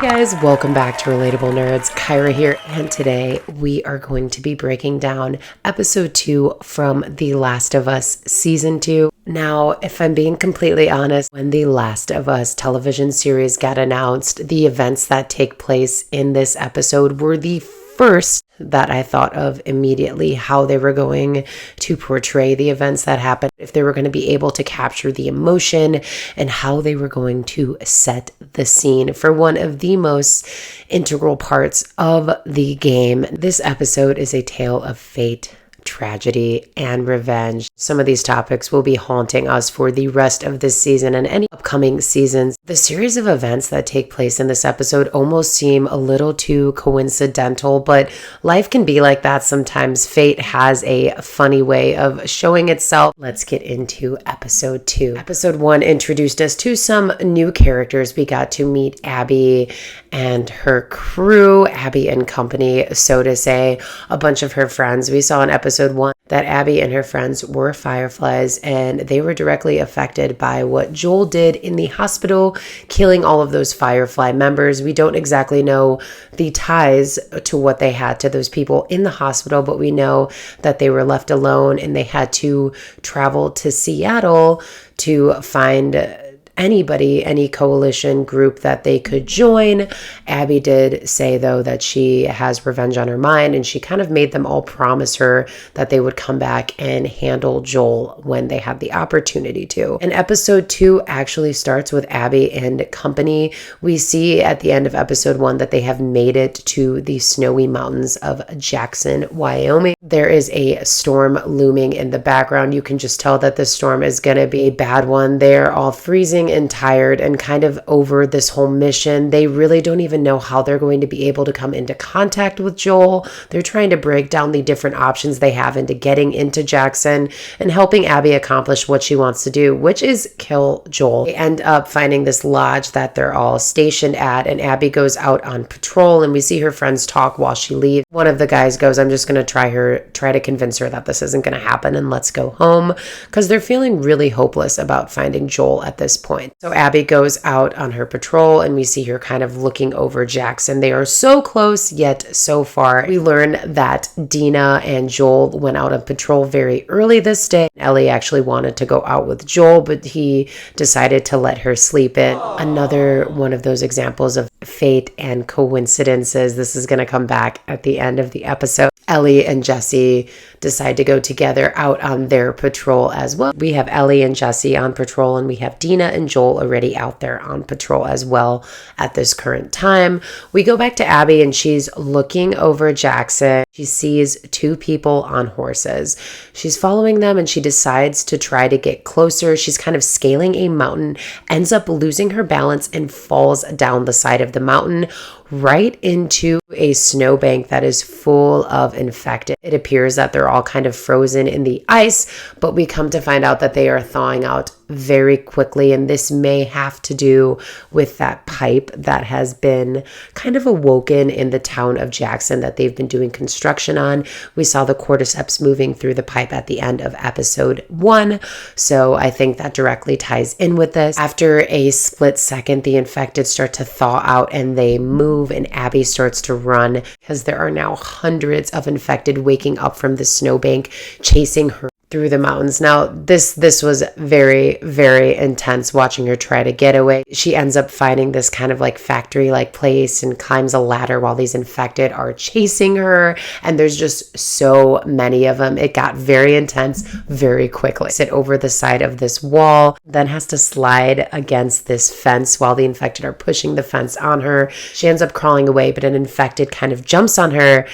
Guys, welcome back to Relatable Nerds. Kyra here, and today we are going to be breaking down episode 2 from The Last of Us season 2. Now, if I'm being completely honest, when The Last of Us television series got announced, the events that take place in this episode were the first that I thought of immediately, how they were going to portray the events that happened, if they were going to be able to capture the emotion, and how they were going to set the scene for one of the most integral parts of the game. This episode is a tale of fate, tragedy, and revenge. Some of these topics will be haunting us for the rest of this season and any upcoming seasons. The series of events that take place in this episode almost seem a little too coincidental, but life can be like that sometimes. Fate has a funny way of showing itself. Let's get into episode 2. Episode 1 introduced us to some new characters. We got to meet Abby and her crew, Abby and company, so to say, a bunch of her friends. We saw in episode 1 that Abby and her friends were fireflies, and they were directly affected by what Joel did in the hospital, killing all of those firefly members. We don't exactly know the ties to what they had to those people in the hospital, but we know that they were left alone and they had to travel to Seattle to find anybody, any coalition group that they could join. Abby did say, though, that she has revenge on her mind, and she kind of made them all promise her that they would come back and handle Joel when they had the opportunity to. And episode 2 actually starts with Abby and company. We see at the end of episode 1 that they have made it to the snowy mountains of Jackson, Wyoming. There is a storm looming in the background. You can just tell that the storm is going to be a bad one. They're all freezing and tired and kind of over this whole mission. They really don't even know how they're going to be able to come into contact with Joel. They're trying to break down the different options they have into getting into Jackson and helping Abby accomplish what she wants to do, which is kill Joel. They end up finding this lodge that they're all stationed at, and Abby goes out on patrol, and we see her friends talk while she leaves. One of the guys goes, "I'm just going to try to convince her that this isn't going to happen and let's go home," because they're feeling really hopeless about finding Joel at this point. So Abby goes out on her patrol, and we see her kind of looking over Jackson. They are so close, yet so far. We learn that Dina and Joel went out on patrol very early this day. Ellie actually wanted to go out with Joel, but he decided to let her sleep in. Another one of those examples of fate and coincidences. This is going to come back at the end of the episode. Ellie and Jesse decide to go together out on their patrol as well. We have Ellie and Jesse on patrol, and we have Dina and Joel already out there on patrol as well at this current time. We go back to Abby, and she's looking over Jackson. She sees 2 people on horses. She's following them, and she decides to try to get closer. She's kind of scaling a mountain, ends up losing her balance, and falls down the side of the mountain right into a snowbank that is full of infected. It appears that they're all kind of frozen in the ice, but we come to find out that they are thawing out very quickly, and this may have to do with that pipe that has been kind of awoken in the town of Jackson that they've been doing construction on. We saw the cordyceps moving through the pipe at the end of episode 1, so I think that directly ties in with this. After a split second, the infected start to thaw out and they move, and Abby starts to run because there are now hundreds of infected waking up from the snowbank, chasing her through the mountains. Now, this was very, very intense watching her try to get away. She ends up finding this kind of like factory-like place and climbs a ladder while these infected are chasing her, and there's just so many of them. It got very intense very quickly. Sit over the side of this wall, then has to slide against this fence while the infected are pushing the fence on her. She ends up crawling away, but an infected kind of jumps on her.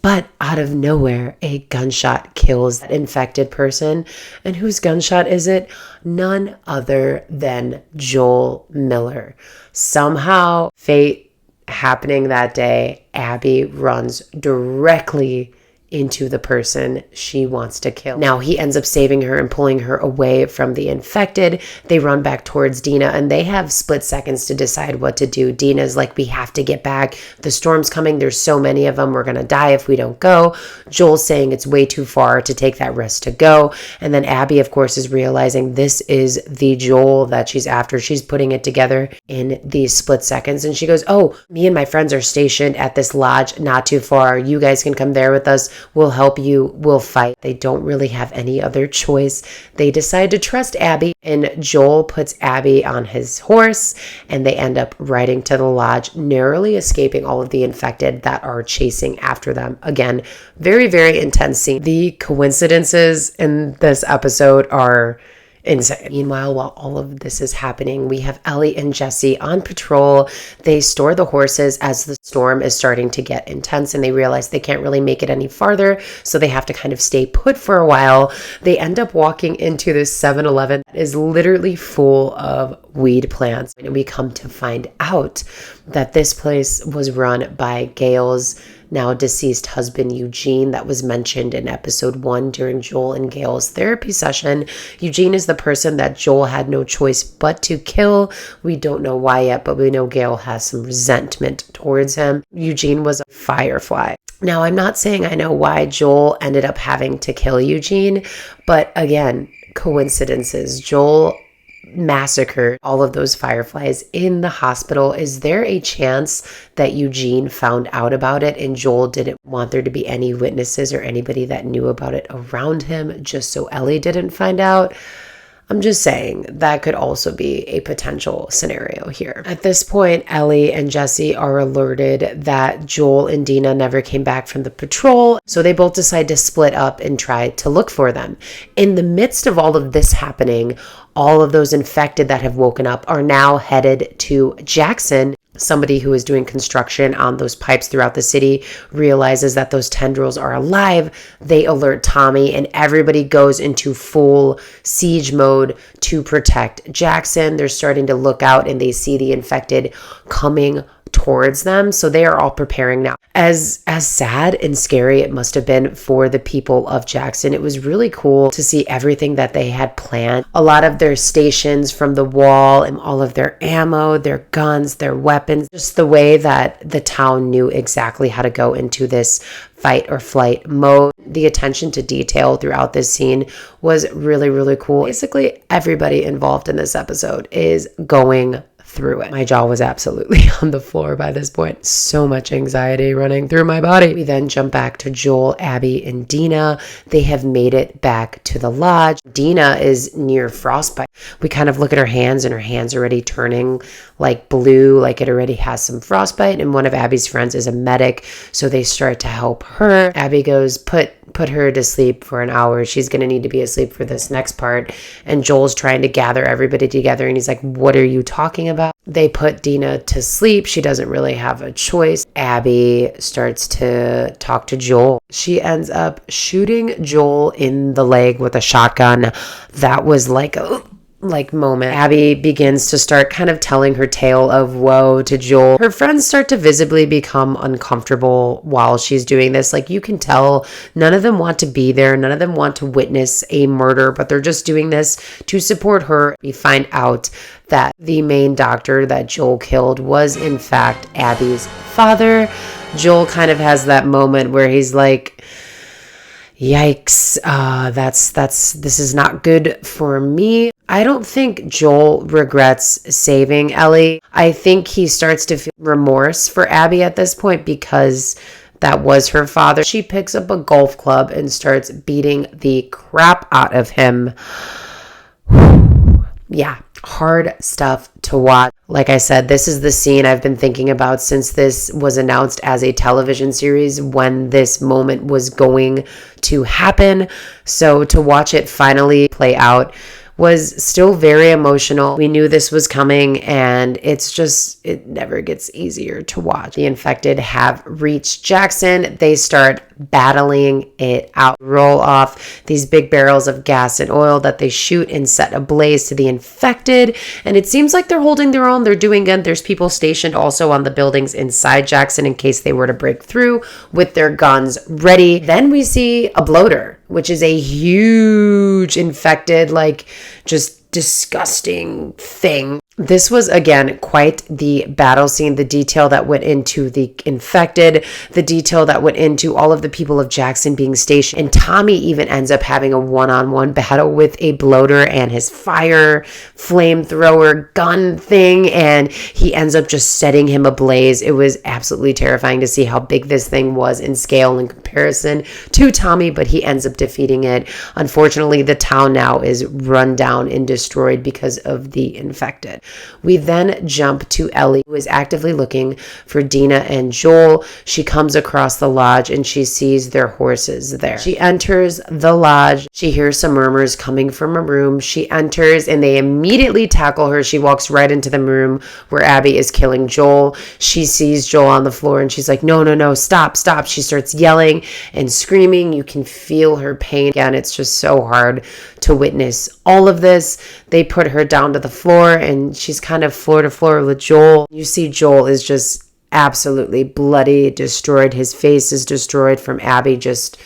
But out of nowhere, a gunshot kills that infected person. And whose gunshot is it? None other than Joel Miller. Somehow, fate happening that day, Abby runs directly into the person she wants to kill. Now he ends up saving her and pulling her away from the infected. They run back towards Dina and they have split seconds to decide what to do. Dina's like, we have to get back. The storm's coming. There's so many of them. We're going to die if we don't go. Joel's saying it's way too far to take that risk to go. And then Abby, of course, is realizing this is the Joel that she's after. She's putting it together in these split seconds. And she goes, oh, me and my friends are stationed at this lodge not too far. You guys can come there with us. We'll help you. We'll fight. They don't really have any other choice. They decide to trust Abby, and Joel puts Abby on his horse and they end up riding to the lodge, narrowly escaping all of the infected that are chasing after them. Again, very, very intense scene. The coincidences in this episode are insane. Meanwhile, while all of this is happening, we have Ellie and Jesse on patrol. They store the horses as the storm is starting to get intense and they realize they can't really make it any farther, so they have to kind of stay put for a while. They end up walking into this 7-Eleven that is literally full of weed plants. And we come to find out that this place was run by Gail's now deceased husband, Eugene, that was mentioned in episode 1 during Joel and Gail's therapy session. Eugene is the person that Joel had no choice but to kill. We don't know why yet, but we know Gail has some resentment towards him. Eugene was a firefly. Now, I'm not saying I know why Joel ended up having to kill Eugene, but again, coincidences. Joel massacred all of those fireflies in the hospital. Is there a chance that Eugene found out about it and Joel didn't want there to be any witnesses or anybody that knew about it around him just so Ellie didn't find out? I'm just saying that could also be a potential scenario here. At this point, Ellie and Jesse are alerted that Joel and Dina never came back from the patrol, so they both decide to split up and try to look for them. In the midst of all of this happening, all of those infected that have woken up are now headed to Jackson. Somebody who is doing construction on those pipes throughout the city realizes that those tendrils are alive. They alert Tommy and everybody goes into full siege mode to protect Jackson. They're starting to look out and they see the infected coming towards them, so they are all preparing now. As sad and scary it must have been for the people of Jackson, it was really cool to see everything that they had planned. A lot of their stations from the wall and all of their ammo, their guns, their weapons, just the way that the town knew exactly how to go into this fight or flight mode. The attention to detail throughout this scene was really, really cool. Basically, everybody involved in this episode is going through it. My jaw was absolutely on the floor by this point. So much anxiety running through my body. We then jump back to Joel, Abby, and Dina. They have made it back to the lodge. Dina is near frostbite. We kind of look at her hands and her hands are already turning like blue, like it already has some frostbite. And one of Abby's friends is a medic, so they start to help her. Abby goes, put her to sleep for an hour. She's going to need to be asleep for this next part. And Joel's trying to gather everybody together and he's like, what are you talking about? They put Dina to sleep. She doesn't really have a choice. Abby starts to talk to Joel. She ends up shooting Joel in the leg with a shotgun. That was like a moment. Abby begins to start kind of telling her tale of woe to Joel. Her friends start to visibly become uncomfortable while she's doing this. Like, you can tell none of them want to be there. None of them want to witness a murder, but they're just doing this to support her. We find out that the main doctor that Joel killed was in fact Abby's father. Joel kind of has that moment where he's like, yikes, this is not good for me. I don't think Joel regrets saving Ellie. I think he starts to feel remorse for Abby at this point because that was her father. She picks up a golf club and starts beating the crap out of him. Yeah, hard stuff to watch. Like I said, this is the scene I've been thinking about since this was announced as a television series, when this moment was going to happen. So to watch it finally play out was still very emotional. We knew this was coming, and it never gets easier to watch. The infected have reached Jackson. They start battling it out, roll off these big barrels of gas and oil that they shoot and set ablaze to the infected. And it seems like they're holding their own. They're doing good. There's people stationed also on the buildings inside Jackson in case they were to break through with their guns ready. Then we see a bloater, which is a huge infected, like just disgusting thing. This was, again, quite the battle scene. The detail that went into the infected, the detail that went into all of the people of Jackson being stationed. And Tommy even ends up having a one-on-one battle with a bloater and his fire flamethrower gun thing. And he ends up just setting him ablaze. It was absolutely terrifying to see how big this thing was in scale in comparison to Tommy, but he ends up defeating it. Unfortunately, the town now is run down and destroyed because of the infected. We then jump to Ellie, who is actively looking for Dina and Joel. She comes across the lodge and she sees their horses there. She enters the lodge. She hears some murmurs coming from a room. She enters and they immediately tackle her. She walks right into the room where Abby is killing Joel. She sees Joel on the floor and she's like, no, stop. She starts yelling and screaming. You can feel her pain. Again, it's just so hard to witness all of this. They put her down to the floor and she's kind of floor to floor with Joel. You see Joel is just absolutely bloody, destroyed. His face is destroyed from Abby just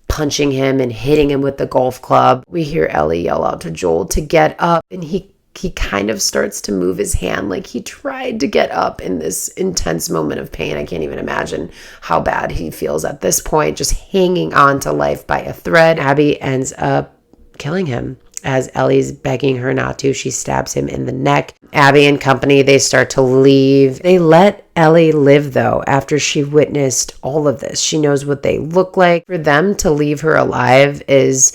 punching him and hitting him with the golf club. We hear Ellie yell out to Joel to get up, and he kind of starts to move his hand like he tried to get up in this intense moment of pain. I can't even imagine how bad he feels at this point, just hanging on to life by a thread. Abby ends up killing him. As Ellie's begging her not to, she stabs him in the neck. Abby and company, they start to leave. They let Ellie live, though, after she witnessed all of this. She knows what they look like. For them to leave her alive is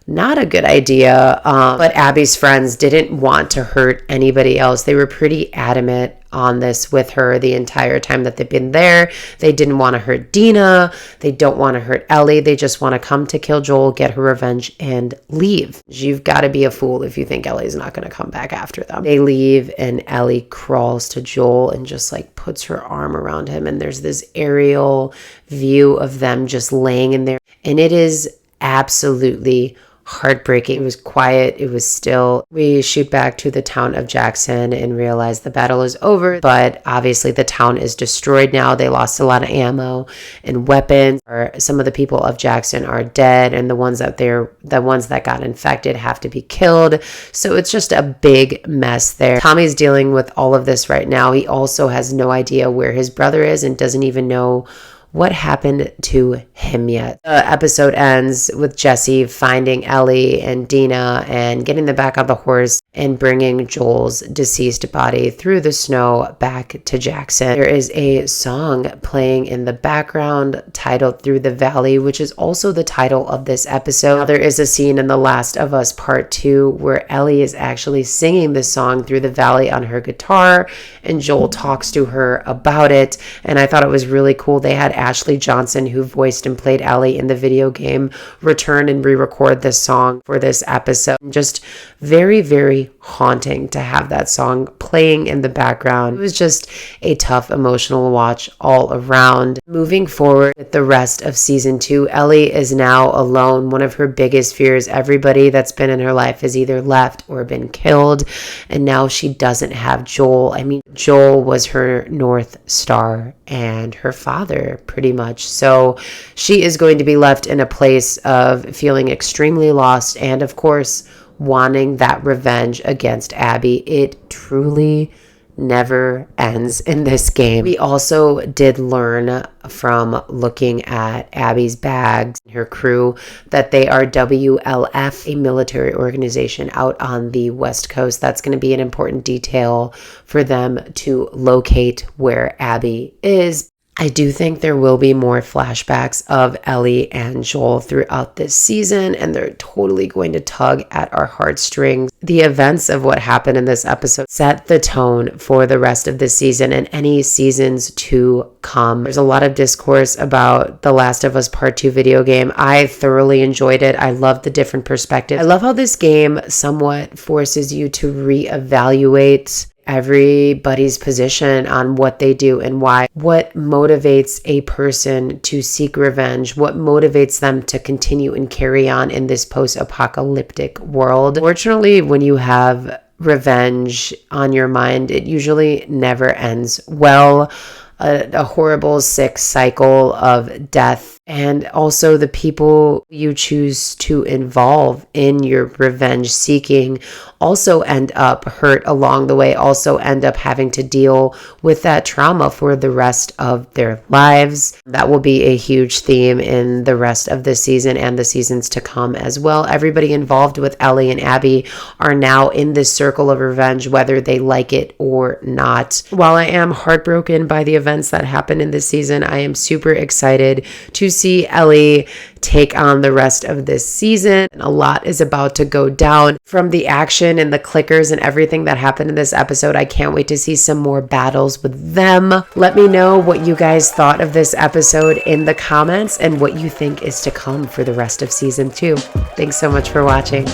not a good idea, but Abby's friends didn't want to hurt anybody else. They were pretty adamant on this with her the entire time that they've been there. They didn't want to hurt Dina. They don't want to hurt Ellie. They just want to come to kill Joel, get her revenge, and leave. You've got to be a fool if you think Ellie's not going to come back after them. They leave, and Ellie crawls to Joel and just like puts her arm around him, and there's this aerial view of them just laying in there, and it is absolutely heartbreaking. It was quiet. It was still. We shoot back to the town of Jackson and realize the battle is over, but obviously the town is destroyed now. They lost a lot of ammo and weapons. Some of the people of Jackson are dead, and the ones that got infected have to be killed. So it's just a big mess there. Tommy's dealing with all of this right now. He also has no idea where his brother is and doesn't even know what happened to him yet. The episode ends with Jesse finding Ellie and Dina and getting them back on the horse and bringing Joel's deceased body through the snow back to Jackson. There is a song playing in the background titled Through the Valley, which is also the title of this episode. Now, there is a scene in The Last of Us Part 2 where Ellie is actually singing the song Through the Valley on her guitar, and Joel talks to her about it, and I thought it was really cool. They had Ashley Johnson, who voiced and played Ellie in the video game, return and re-record this song for this episode. Just very, very haunting to have that song playing in the background. It was just a tough emotional watch all around. Moving forward with the rest of season 2, Ellie is now alone. One of her biggest fears, everybody that's been in her life has either left or been killed, and now she doesn't have Joel. I mean, Joel was her North Star and her father, pretty much. So she is going to be left in a place of feeling extremely lost and, of course, wanting that revenge against Abby. It truly never ends in this game. We also did learn from looking at Abby's bags and her crew that they are WLF, a military organization out on the West Coast. That's going to be an important detail for them to locate where Abby is. I do think there will be more flashbacks of Ellie and Joel throughout this season, and they're totally going to tug at our heartstrings. The events of what happened in this episode set the tone for the rest of the season and any seasons to come. There's a lot of discourse about The Last of Us Part 2 video game. I thoroughly enjoyed it. I love the different perspectives. I love how this game somewhat forces you to reevaluate everybody's position on what they do and why. What motivates a person to seek revenge? What motivates them to continue and carry on in this post-apocalyptic world? Fortunately, when you have revenge on your mind, it usually never ends well. A horrible, sick cycle of death. And also the people you choose to involve in your revenge seeking also end up hurt along the way, also end up having to deal with that trauma for the rest of their lives. That will be a huge theme in the rest of the season and the seasons to come as well. Everybody involved with Ellie and Abby are now in this circle of revenge, whether they like it or not. While I am heartbroken by the events that happened in this season, I am super excited to see Ellie take on the rest of this season. A lot is about to go down from the action and the clickers and everything that happened in this episode. I can't wait to see some more battles with them. Let me know what you guys thought of this episode in the comments and what you think is to come for the rest of season 2. Thanks so much for watching.